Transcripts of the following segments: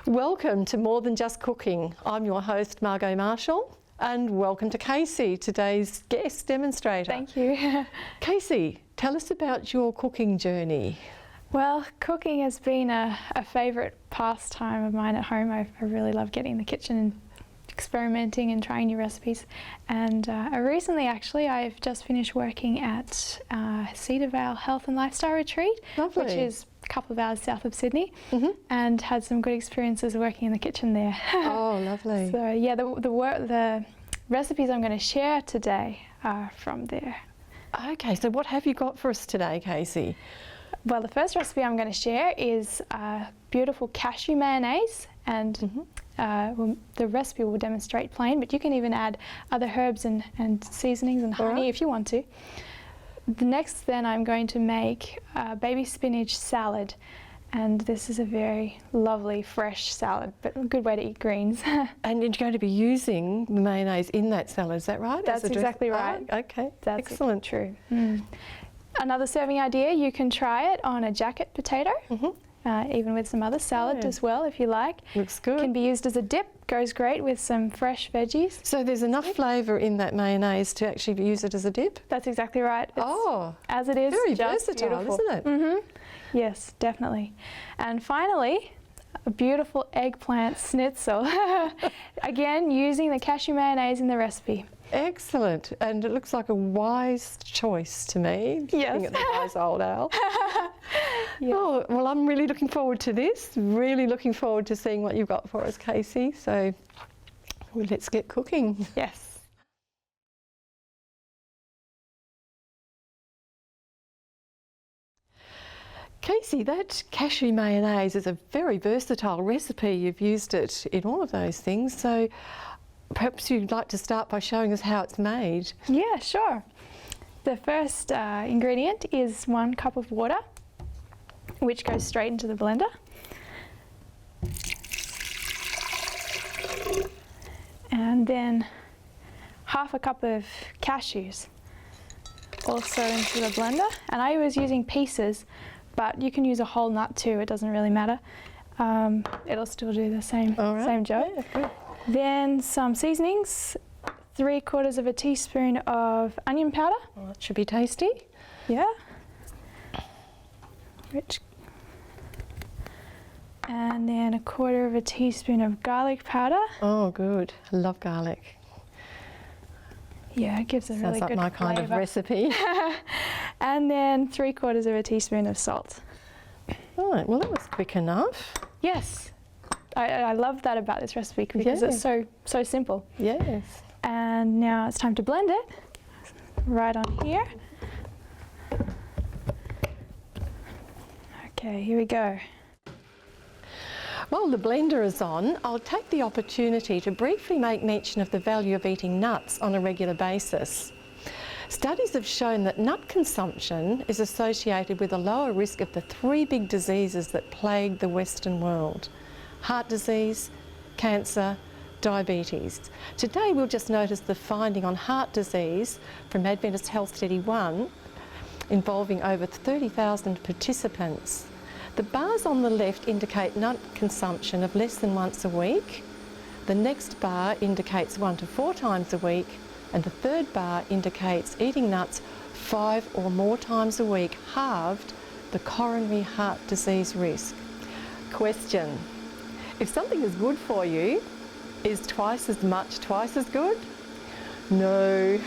Welcome to More Than Just Cooking. I'm your host, Margot Marshall, and welcome to Kaysie, today's guest demonstrator. Thank you. Kaysie, tell us about your cooking journey. Well, cooking has been a favourite pastime of mine at home. I really love getting in the kitchen and experimenting and trying new recipes. And recently, actually, I've just finished working at Cedar Vale Health and Lifestyle Retreat, Lovely. which is a couple of hours south of Sydney, and had some good experiences working in the kitchen there. Oh, lovely. So yeah, the recipes I'm going to share today are from there. Okay, so what have you got for us today, Kaysie? Well, the first recipe I'm going to share is beautiful cashew mayonnaise, and the recipe will demonstrate plain, but you can even add other herbs and seasonings and honey if you want to. The next then I'm going to make baby spinach salad, and this is a very lovely fresh salad, but a good way to eat greens. And you're going to be using the mayonnaise in that salad, is that right? That's exactly right. Oh, okay, That's excellent. True. Another serving idea, you can try it on a jacket potato, even with some other salad as well if you like. Looks good. Can be used as a dip, goes great with some fresh veggies. So there's enough flavour in that mayonnaise to actually use it as a dip? That's exactly right. It's, as it is, very just versatile, beautiful. isn't it? Yes, definitely. And finally, a beautiful eggplant schnitzel. Again, using the cashew mayonnaise in the recipe. Excellent, and it looks like a wise choice to me. Yes. Looking at the wise old owl. Oh, well, I'm really looking forward to this. Really looking forward to seeing what you've got for us, Kaysie. So, well, let's get cooking. Yes. Kaysie, that cashew mayonnaise is a very versatile recipe. You've used it in all of those things. So, perhaps you'd like to start by showing us how it's made. Yeah, sure. The first ingredient is 1 cup of water, which goes straight into the blender. And then half a cup of cashews, also into the blender. And I was using pieces, but you can use a whole nut too, it doesn't really matter. It'll still do the same job. Yeah, good. Then some seasonings, 3/4 of a teaspoon of onion powder. Well, that should be tasty. Yeah. Rich. And then 1/4 of a teaspoon of garlic powder. Oh, good. I love garlic. Yeah, it gives a really Sounds good like my kind of recipe. And then 3/4 of a teaspoon of salt. All right, well, that was quick enough. Yes. I love that about this recipe because it's so simple. Yes. And now it's time to blend it. Right on here. Okay, here we go. While the blender is on, I'll take the opportunity to briefly make mention of the value of eating nuts on a regular basis. Studies have shown that nut consumption is associated with a lower risk of the 3 big diseases that plague the Western world: heart disease, cancer, diabetes. Today we'll just notice the finding on heart disease from Adventist Health Study 1 involving over 30,000 participants. The bars on the left indicate nut consumption of less than once a week. The next bar indicates 1 to 4 times a week, and the third bar indicates eating nuts 5 or more times a week halved the coronary heart disease risk. Question: if something is good for you, is twice as much twice as good? No.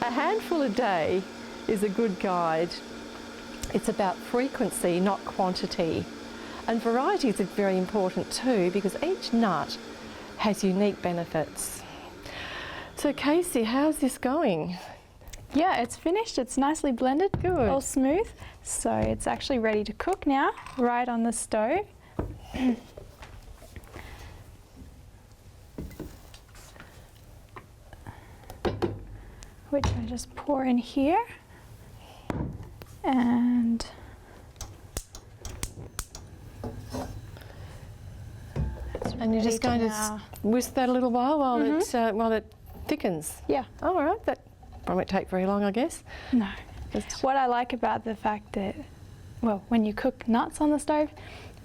A handful a day is a good guide. It's about frequency, not quantity. And varieties are very important too, because each nut has unique benefits. So Kaysie, how's this going? Yeah, it's finished. It's nicely blended, Good. all smooth. So it's actually ready to cook now, right on the stove. Which I just pour in here. And And you're just going to whisk that a little while while it thickens. Yeah. Oh, all right, that won't take very long, I guess. No. What I like about the fact that, well, when you cook nuts on the stove,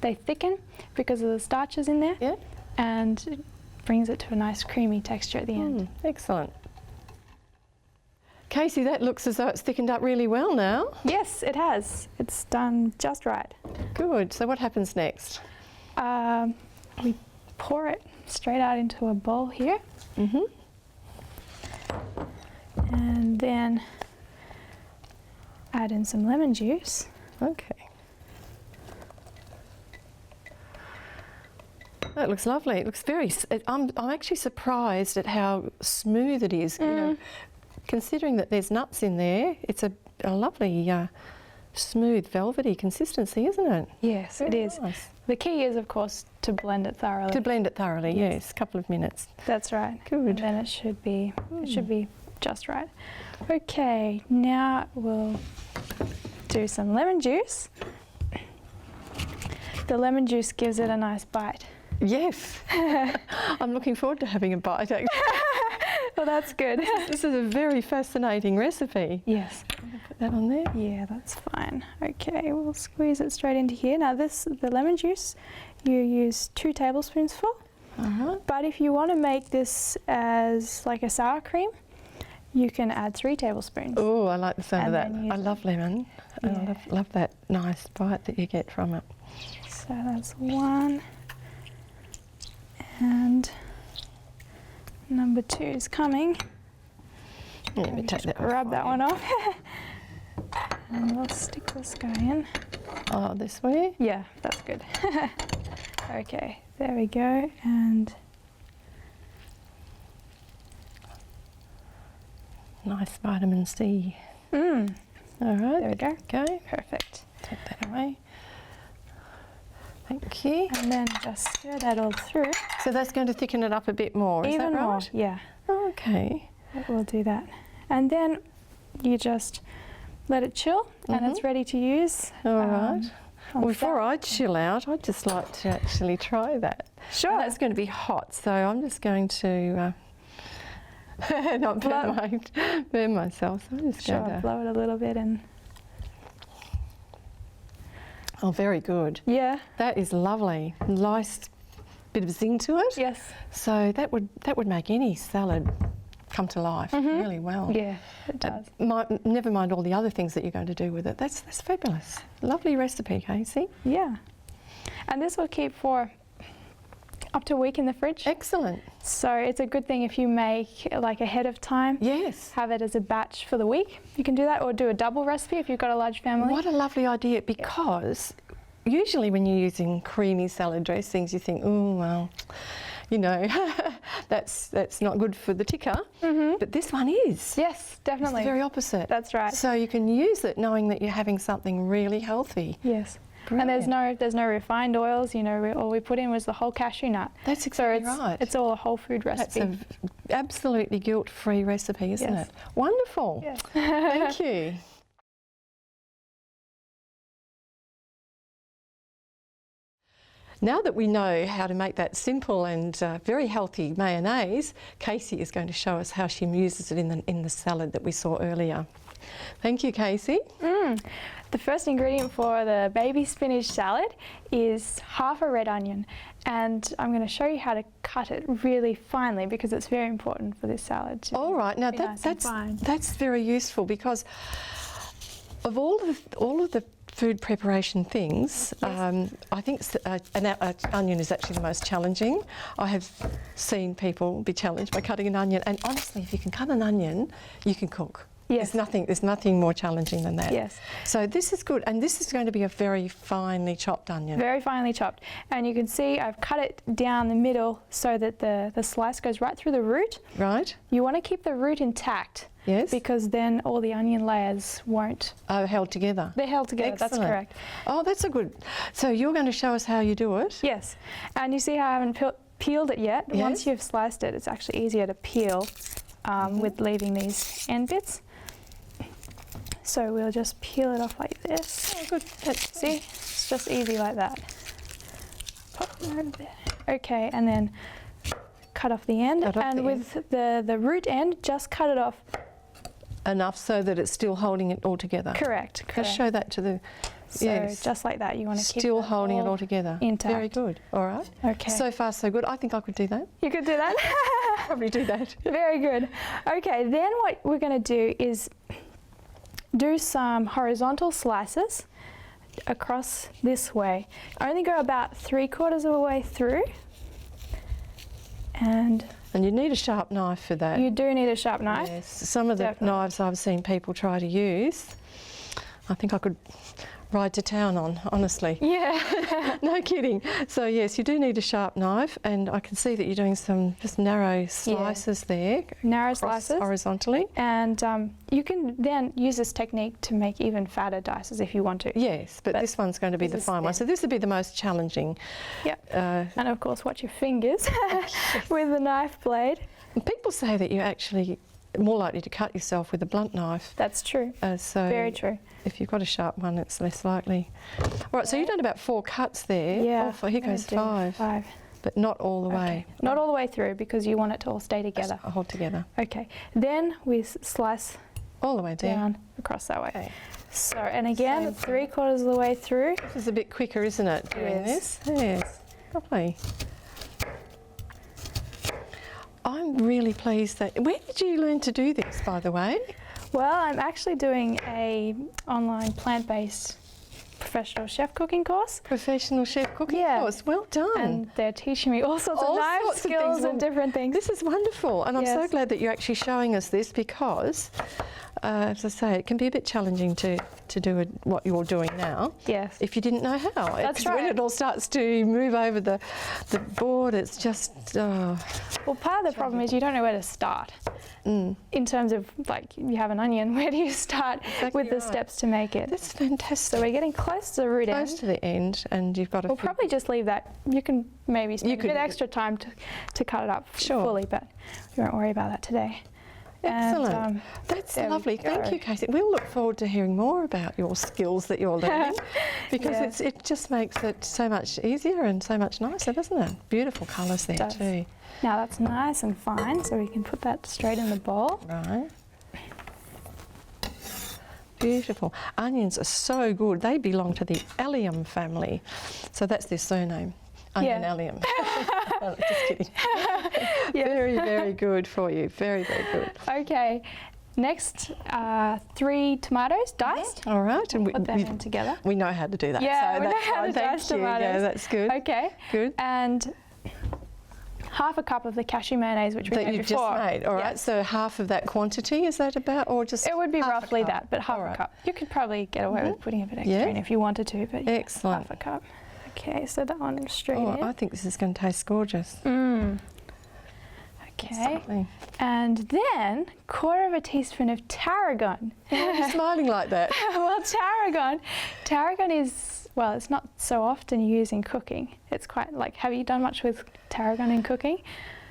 they thicken because of the starches in there. Yeah. And it brings it to a nice creamy texture at the end. Excellent. Kaysie, that looks as though it's thickened up really well now. Yes, it has. It's done just right. Good. So what happens next? We pour it straight out into a bowl here. And then add in some lemon juice. Okay. That looks lovely. It looks very. I'm actually surprised at how smooth it is. You know, considering that there's nuts in there, it's a lovely, smooth, velvety consistency, isn't it? Yes, it is. Nice. The key is, of course, to blend it thoroughly. To blend it thoroughly, yes. A couple of minutes. That's right. Good. And then it should be just right. Okay, now we'll do some lemon juice. The lemon juice gives it a nice bite. Yes. I'm looking forward to having a bite, actually. Well, that's good. This is a very fascinating recipe. Yes. Put that on there. Yeah, that's fine. Okay, we'll squeeze it straight into here. Now the lemon juice, you use 2 tablespoons for. But if you want to make this as like a sour cream, you can add 3 tablespoons. Oh, I like the sound of that. I love lemon. Yeah. I love that nice bite that you get from it. So that's 1. And number 2 is coming. Let me take that off. Rub that one off. And we'll stick this guy in. Oh, this way? Yeah, that's good. Okay, there we go. And nice vitamin C. all All right. there we go. Go. Perfect. Take that away. Thank you. And then just stir that all through. So that's going to thicken it up a bit more, is Even that more, right? yeah. Okay. We'll do that. And then you just let it chill and it's ready to use. All right. on Well, before salad. I chill out, I'd just like to actually try that. Sure. And that's going to be hot, so I'm just going to not burn myself. So I'm just Sure, going to. blow it a little bit and Oh, very good. yeah. That is lovely. Nice bit of zing to it. Yes. So that would make any salad come to life really well. Yeah, it does. Never mind all the other things that you're going to do with it. That's fabulous. Lovely recipe, Kaysie. Yeah. And this will keep for up to a week in the fridge. Excellent. So it's a good thing if you make like ahead of time. Yes. Have it as a batch for the week. You can do that, or do a double recipe if you've got a large family. What a lovely idea, because usually when you're using creamy salad dressings, you think, oh, well, you know, that's not good for the ticker. But this one is. Yes, definitely. It's the very opposite. That's right. So you can use it knowing that you're having something really healthy. Yes. Brilliant. And there's no refined oils. You know, all we put in was the whole cashew nut. That's exactly so right. It's all a whole food recipe. That's an absolutely guilt-free recipe, isn't Yes. it? Wonderful. Yes. Thank you. Now that we know how to make that simple and very healthy mayonnaise, Kaysie is going to show us how she uses it in the salad that we saw earlier. Thank you, Kaysie. The first ingredient for the baby spinach salad is half a red onion, and I'm going to show you how to cut it really finely because it's very important for this salad to All right, now be nice and fine. that's very useful, because of all of the food preparation things, I think an onion is actually the most challenging. I have seen people be challenged by cutting an onion, and honestly, if you can cut an onion, you can cook. Yes. There's nothing more challenging than that. Yes. So this is good, and this is going to be a very finely chopped onion. Very finely chopped. And you can see I've cut it down the middle so that the slice goes right through the root. Right. You want to keep the root intact. Yes. Because then all the onion layers won't. Held together. They're held together, Excellent. That's correct. Oh, that's a good. So you're going to show us how you do it? Yes. And you see how I haven't peeled it yet? Yes. Once you've sliced it, it's actually easier to peel with leaving these end bits. So we'll just peel it off like this. Oh, good. See? It's just easy like that. Pop Okay, and then cut off the end. Cut off And the with the root end, just cut it off. Enough so that it's still holding it all together. Correct. Just show that to the. So yes. just like that, you want to keep Still that holding it all together. intact. Very good. All right. Okay. So far, so good. I think I could do that. You could do that. Probably do that. Very good. Okay, then what we're going to do is do some horizontal slices across this way. Only go about 3/4 of the way through. And you need a sharp knife for that. you do need a sharp knife. Yes. Some of the Definitely. knives I've seen people try to use, I think I could ride to town on, honestly. Yeah. No kidding. So yes, you do need a sharp knife, and I can see that you're doing some just narrow slices there. Narrow across slices. horizontally. And you can then use this technique to make even fatter dices if you want to. Yes, but this one's going to be the this is fine one. thin. So this would be the most challenging. Yep. Uh, And of course, watch your fingers with the knife blade. People say that you're actually more likely to cut yourself with a blunt knife. That's true. So Very true. if you've got a sharp one, it's less likely. All right, so you've done about 4 cuts there. Yeah. Oh, here I'm gonna goes do 5, 5. but not all the way. Not all the way through because you want it to all stay together. Hold together. Okay. Then we slice All the way down. down across that way. Okay. So, and again, Same 3/4 of the way through. This is a bit quicker, isn't it, doing Yes. this? Yes. Lovely. I'm really pleased that... Where did you learn to do this, by the way? Well, I'm actually doing a online plant-based professional chef cooking course. Professional chef cooking Yeah. course. Well done. And they're teaching me all sorts All of knife sorts of skills things. and different things. This is wonderful, and I'm so Yes. glad that you're actually showing us this because, as I say, it can be a bit challenging to do what you're doing now Yes. if you didn't know how. That's When right. it all starts to move over the board, it's just... Well, part of the problem is you don't know where to start. In terms of, like, you have an onion, where do you start Exactly with the right. steps to make it? That's fantastic. So we're getting close to the root Close end. to the end, and you've got a We'll few... probably just leave that. You can maybe spend a could- bit extra time to cut it up Sure. fully, but we won't worry about that today. Excellent. And, That's there we lovely. Thank go. you, Kaysie. We'll look forward to hearing more about your skills that you're learning because Yeah. it just makes it so much easier and so much nicer, doesn't it? Beautiful colours there does. too. Now that's nice and fine, so we can put that straight in the bowl. Right. Beautiful. Onions are so good. They belong to the allium family. So that's their surname. Onion Yeah. allium. Oh, just kidding. Yeah. Very, very good for you. Very, very good. Okay, next 3 tomatoes diced. All right. And Put them in together. we know how to do that. Yeah, so we know that's how fine. to Thank dice you. tomatoes. Yeah, that's good. Okay, Good. and half a cup of the cashew mayonnaise, which we That made you've before. just made. All right. Yes. So half of that quantity, is that about, or just It would be half a roughly cup? that, but half All a right. cup. You could probably get away with putting a bit extra Yeah. in if you wanted to, but yeah, Excellent. half a cup. Okay, so that one straight Oh, in. I think this is going to taste gorgeous. Okay, Lovely. and then 1/4 teaspoon of tarragon. Why are you smiling like that? Well, tarragon is, well, it's not so often used in cooking. It's quite like, have you done much with tarragon in cooking?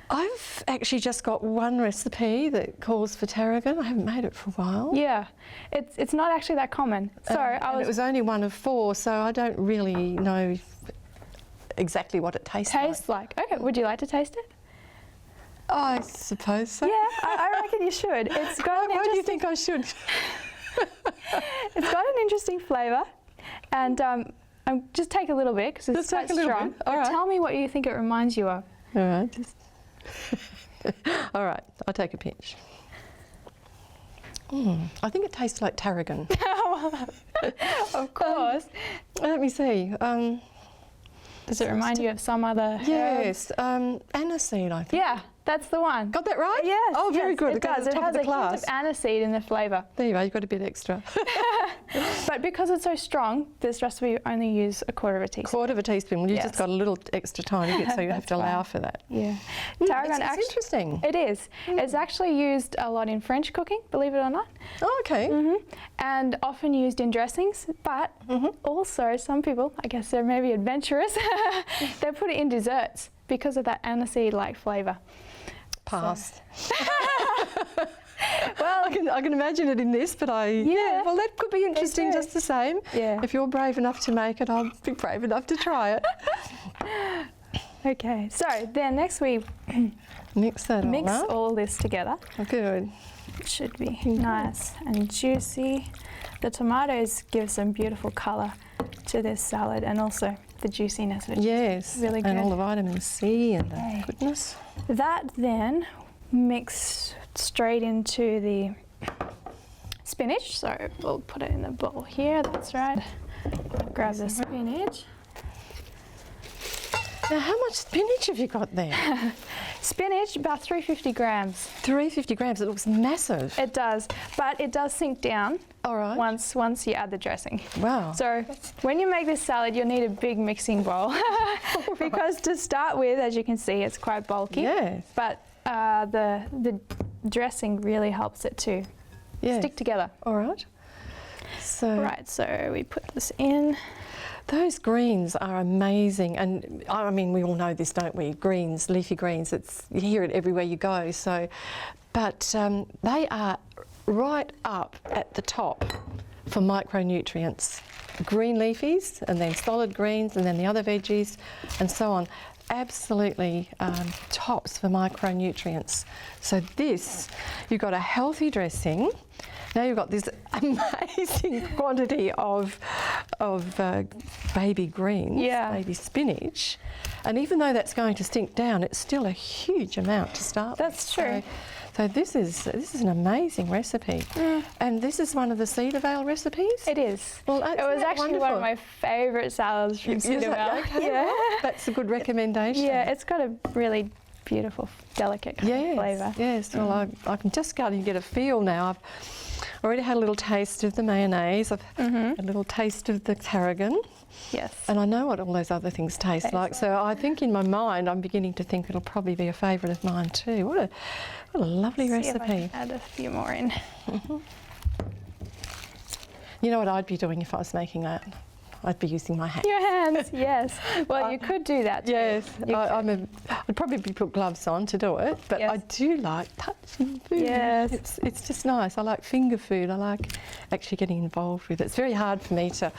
I've actually just got one recipe that calls for tarragon. I haven't made it for a while. Yeah, it's not actually that common. So And it was only one of 4, so I don't really know exactly what it tastes like. Okay, would you like to taste it? I suppose so. Yeah, I reckon you should. It's got an Why do you interesting, think I should? it's got an interesting flavour, and just take a little bit because it's Just quite take a little strong. bit. All right. Tell me what you think it reminds you of. All right. All right, I'll take a pinch. I think it tastes like tarragon. Of course. Let me see. Does it remind you of some other herb? Yes, aniseed, I think. Yeah, that's the one. Got that right? Yes. Oh, very yes, good. It does. At It the top has of a the class. hint of aniseed in the flavour. There you go. You've got a bit extra. But because it's so strong, this recipe only use 1/4 teaspoon. 1/4 teaspoon. Well, you Yes. just got a little extra tiny bit, so you have to That's allow fine. for that. Yeah. It's Tarragon actually. interesting. It is. It's actually used a lot in French cooking, believe it or not. Oh, okay. And often used in dressings, but also some people, I guess they're maybe adventurous, they put it in desserts because of that aniseed-like flavour. Pass. Well, I can imagine it in this, but Yeah. well, that could be interesting too. just the same. Yeah. If you're brave enough to make it, I'll be brave enough to try it. Okay, so then next we Mix that mix all up. all this together. Good. It should be nice and juicy. The tomatoes give some beautiful colour to this salad, and also the juiciness, which Yes, is really good. and all the vitamin C and the Okay. goodness. That then mix straight into the spinach. So we'll put it in the bowl here. That's right. Grab the spinach. Now, how much spinach have you got there? Spinach, about 350 grams. 350 grams. It looks massive. It does, but it does sink down All right. once you add the dressing. Wow. So when you make this salad, you'll need a big mixing bowl because to start with, as you can see, it's quite bulky. Yes. But the dressing really helps it to Yes. stick together. All right. So Right, so we put this in. those greens are amazing, and I mean we all know this, don't we? Greens, leafy greens. It's you hear it everywhere you go. So, but they are right up at the top for micronutrients. Green leafies, and then solid greens, and then the other veggies, and so on. Absolutely tops for micronutrients. So this, you've got a healthy dressing. Now you've got this amazing quantity of baby greens, Yeah. baby spinach, and even though that's going to sink down, it's still a huge amount to start That's with. true. So this is an amazing recipe, and this is one of the cedar vale recipes. It is. Well, It was actually one of my favourite salads from Is it? Cedar Vale. Okay, Yeah. well, that's a good recommendation. Yeah, it's got a really beautiful, delicate kind of Yes, flavour. yes. Well, I can just go and get a feel now. I've already had a little taste of the mayonnaise. I've had a little taste of the tarragon, Yes. and I know what all those other things taste like. So I think in my mind, I'm beginning to think it'll probably be a favourite of mine too. What a lovely See if I recipe. can add a few more in. You know what I'd be doing if I was making that? I'd be using my hands. Your hands, yes. Well, you could do that too. Yes, You I'd probably put gloves on to do it, but Yes. I do like touching food. Yes. It's just nice. I like finger food. I like actually getting involved with it. It's very hard for me to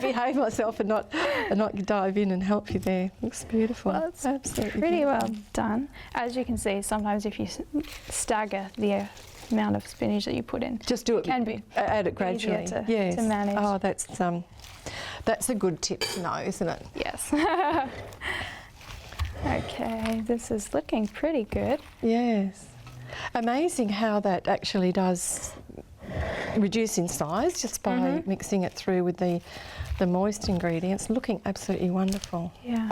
behave myself and not dive in and help you there. Looks beautiful. Well, it's absolutely pretty beautiful. well done. As you can see, sometimes if you stagger the amount of spinach that you put in, Just do it. Can be Add it easier gradually. to yes. manage. Oh, that's a good tip to know, isn't it? yes. Okay, this is looking pretty good. Yes. Amazing how that actually does reduce in size just by mixing it through with the moist ingredients. Looking absolutely wonderful. Yeah.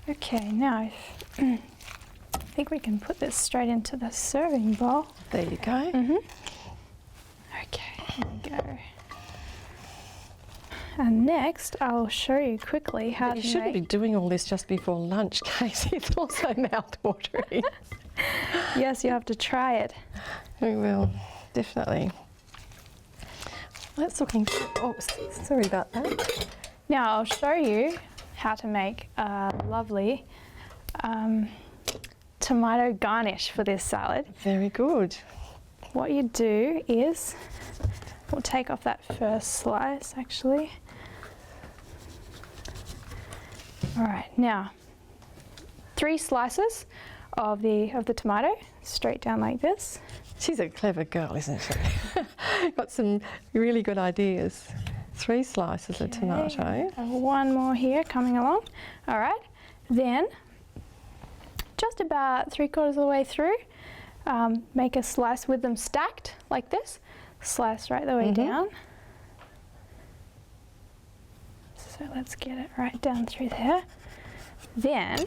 Okay, now I think we can put this straight into the serving bowl. There you go. Okay, here we go. And next, I'll show you quickly how You to shouldn't be make. doing all this just before lunch, Kaysie. It's also mouth-watering. Yes, you have to try it. We will, definitely. That's looking. Oh, sorry about that. Now I'll show you how to make a lovely tomato garnish for this salad. Very good. What you do is, we'll take off that first slice actually. All right, now 3 slices of the tomato straight down like this. She's a clever girl, isn't she? Got some really good ideas. 3 slices of tomato. And one more here coming along. All right, then just about 3/4 of the way through, make a slice with them stacked like this. Slice right the way down. So let's get it right down through there. Then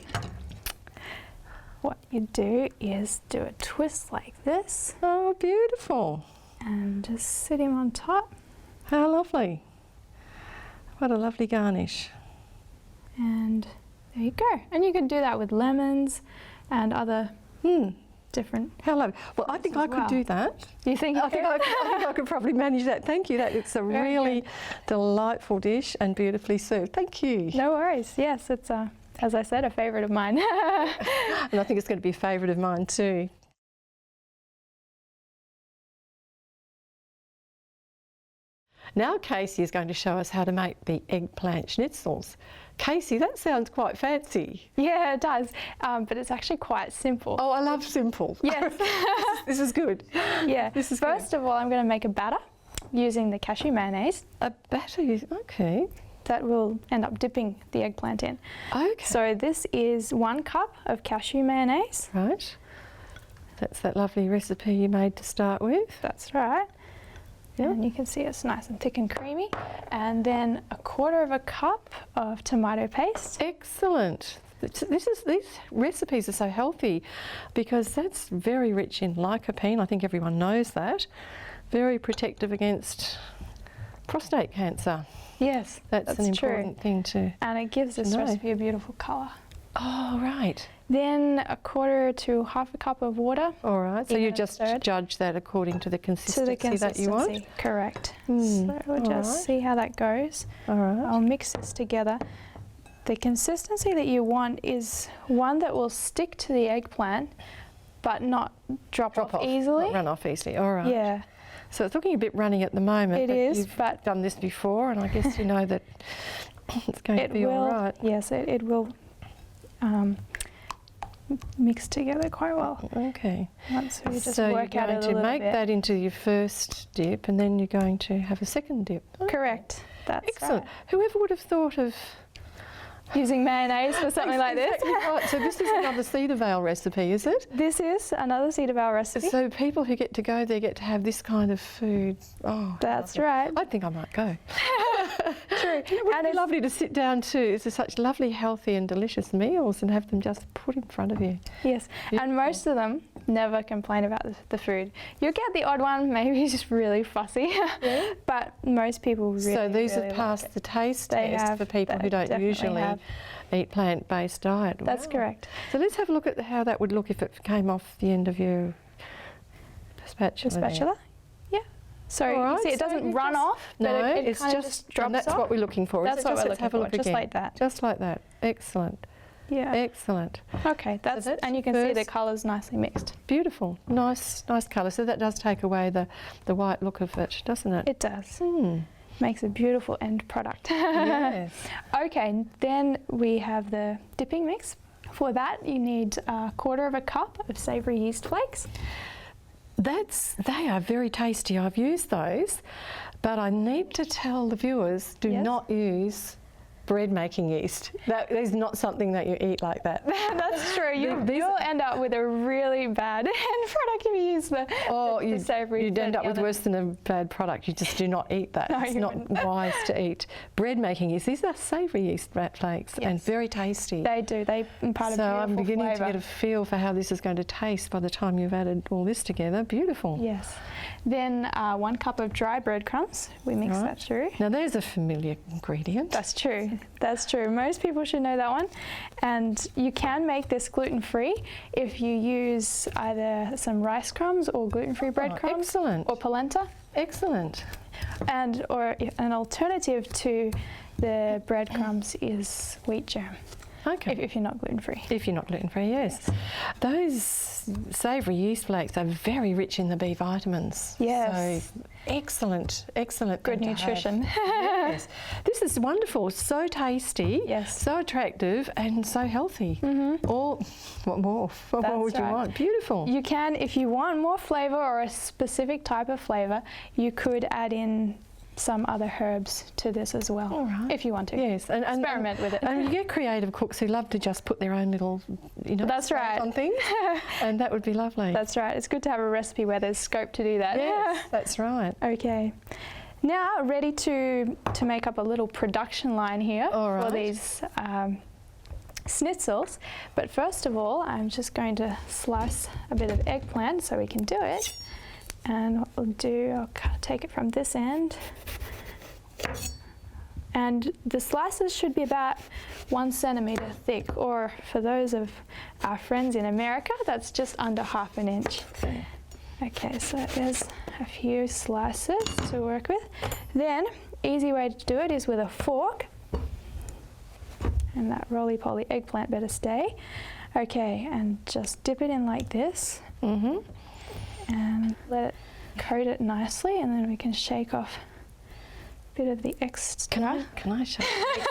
what you do is do a twist like this Oh, beautiful. and just sit him on top. How lovely. What a lovely garnish. And there you go. And you can do that with lemons and other different. How lovely. Well, I think I as could well. do that. You think? I think I could probably manage that. Thank you. It's a Very really good. delightful dish and beautifully served. Thank you. No worries. Yes, it's as I said, a favourite of mine. And I think it's going to be a favourite of mine too. Now Kaysie is going to show us how to make the eggplant schnitzels. Kaysie, that sounds quite fancy. Yeah, it does, but it's actually quite simple. Oh, I love simple. Yes. This is good. Yeah. This is First of all, I'm going to make a batter using the cashew mayonnaise. A batter, okay. That will end up dipping the eggplant in. Okay. So this is 1 cup of cashew mayonnaise. Right. That's that lovely recipe you made to start with. That's right. Yeah. And you can see it's nice and thick and creamy. And then 1/4 cup of tomato paste. Excellent. These recipes are so healthy because that's very rich in lycopene. I think everyone knows that. Very protective against prostate cancer. Yes, That's an true. important thing to And it gives this know. recipe a beautiful colour. Oh, right. Then 1/4 to 1/2 cup of water. All right. So Even you a just third. judge that according to the To consistency, the consistency, that you want. correct. Mm, So we'll all just right. see how that goes. All right. I'll mix this together. The consistency that you want is one that will stick to the eggplant but not drop off easily. Not run off easily. All right. Yeah, So it's looking a bit runny at the moment. it but is, You've but done this before, and I guess you know that it's going to it be will. all right. Yes, it will mix together quite well. Okay. Once we just So work you're out going it a to little make bit. that into your first dip, and then you're going to have a second dip. Oh, Correct. That's excellent. right. Whoever would have thought of Using mayonnaise for something like this. Exactly right. So this is another cedar vale recipe, is it? This is another cedar vale recipe. So people who get to go there get to have this kind of food. Oh, That's lovely. right. I think I might go. True. It would And be it's lovely to sit down to. It's such lovely, healthy and delicious meals and have them just put in front of you. Yes, and most of them never complain about the food. You'll get the odd one, maybe just really fussy, Yeah. but most people really, So these really have passed like it. the taste They test have, for people they who don't definitely usually have. eat plant-based diet. That's Wow. correct. So let's have a look at how that would look if it came off the end of your spatula. The there. spatula? Yeah. So All you right, see it so doesn't you run just- off, No, but it it's kind of just drops and that's off. what we're looking for. That's isn't it? what Just we're let's have a looking look for, just again. like that. Just like that. Excellent. Yeah. Excellent. Okay, that's that's and you can see the first- colours nicely mixed. Beautiful. Nice colour. So that does take away the white look of it, doesn't it? It does. Hmm. Makes a beautiful end product. Yes. Okay, then we have the dipping mix. For that, you need 1/4 cup of savoury yeast flakes. They are very tasty. I've used those, but I need to tell the viewers, do Yes. not use bread making yeast. That is not something that you eat like that. That's true. These- You'll end up with a really bad end product if you use the savoury. you'd end the up with other- worse than a bad product. You just do not eat that. No, It's you not wouldn't. wise to eat bread making yeast. These are savoury yeast flakes and Yes. very tasty. They do. They impart a So beautiful I'm beginning flavour. to get a feel for how this is going to taste by the time you've added all this together. Beautiful. Yes. Then 1 cup of dry breadcrumbs. We mix Right. that through. Now there's a familiar ingredient. That's true. That's true. Most people should know that one. And you can make this gluten-free if you use either some rice crumbs or gluten-free breadcrumbs Excellent. or polenta. Excellent. And or an alternative to the breadcrumbs is wheat germ Okay. if you're not gluten-free. If you're not gluten-free, yes. Those savoury yeast flakes are very rich in the B vitamins. Yes. So excellent Good thing to have. nutrition. Yes. This is wonderful. So tasty. Yes. So attractive and so healthy. What more? What That's more would you right. want? Beautiful. You can, if you want more flavour or a specific type of flavour, you could add in some other herbs to this as well, All right. if you want to. Yes, and Experiment with it. And you get creative cooks who love to just put their own little, That's stamp right. on things, and that would be lovely. That's right. It's good to have a recipe where there's scope to do that. Yes, that's right. Okay. Now ready to make up a little production line here All for right. these schnitzels. But first of all, I'm just going to slice a bit of eggplant so we can do it. And what we'll do, I'll take it from this end. And the slices should be about 1 centimetre thick, or for those of our friends in America, that's just under 1/2 inch. Okay, so there's a few slices to work with. Then, easy way to do it is with a fork. And that roly-poly eggplant better stay. Okay, and just dip it in like this. And let it coat it nicely, and then we can shake off bit of the extra. Can I show you?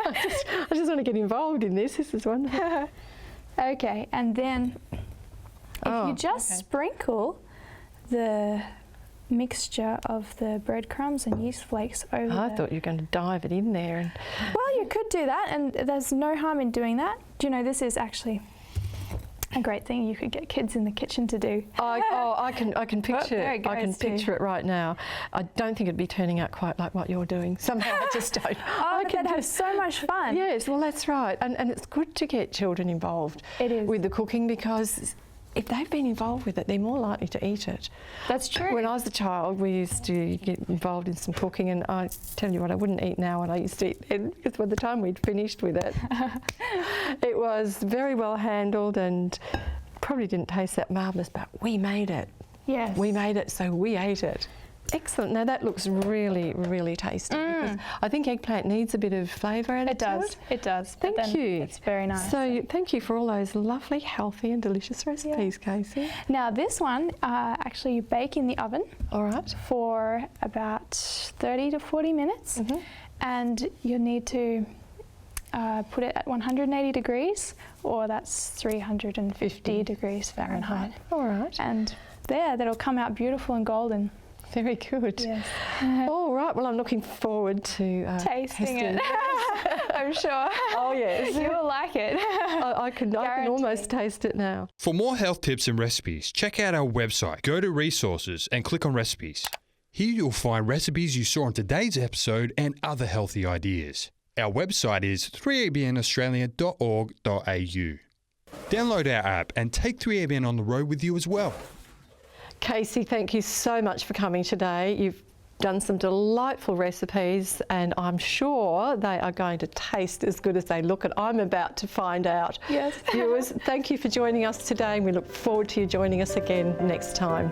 I just want to get involved in this. This is wonderful. Okay, and then if you just sprinkle the mixture of the breadcrumbs and yeast flakes over I thought you were going to dive it in there. And well, you could do that, and there's no harm in doing that. Do you know, this is actually a great thing you could get kids in the kitchen to do. I can picture it. I can picture it right now. I don't think it'd be turning out quite like what you're doing. Somehow I just don't. But they'd have so much fun. Yes, well that's right. And it's good to get children involved with the cooking, because if they've been involved with it, they're more likely to eat it. That's true. When I was a child, we used to get involved in some cooking, and I tell you what, I wouldn't eat now what I used to eat then, because by the time we'd finished with it, it was very well handled and probably didn't taste that marvellous, but we made it. Yes. We made it, so we ate it. Excellent. Now that looks really, really tasty, because I think eggplant needs a bit of flavour added to it. It does. Thank you. It's very nice. So thank you for all those lovely, healthy and delicious recipes, Kaysie. Now this one, actually you bake in the oven. All right. For about 30 to 40 minutes. And you need to put it at 180 degrees, or that's 350 degrees Fahrenheit. All right. And that'll come out beautiful and golden. Very good. Yes. All right. Well, I'm looking forward to tasting it. I'm sure. Oh yes. You will like it. I can almost taste it now. For more health tips and recipes, check out our website. Go to resources and click on recipes. Here you'll find recipes you saw in today's episode and other healthy ideas. Our website is 3abnaustralia.org.au. Download our app and take 3ABN on the road with you as well. Kaysie, thank you so much for coming today. You've done some delightful recipes, and I'm sure they are going to taste as good as they look, and I'm about to find out. Yes. Viewers, thank you for joining us today, and we look forward to you joining us again next time.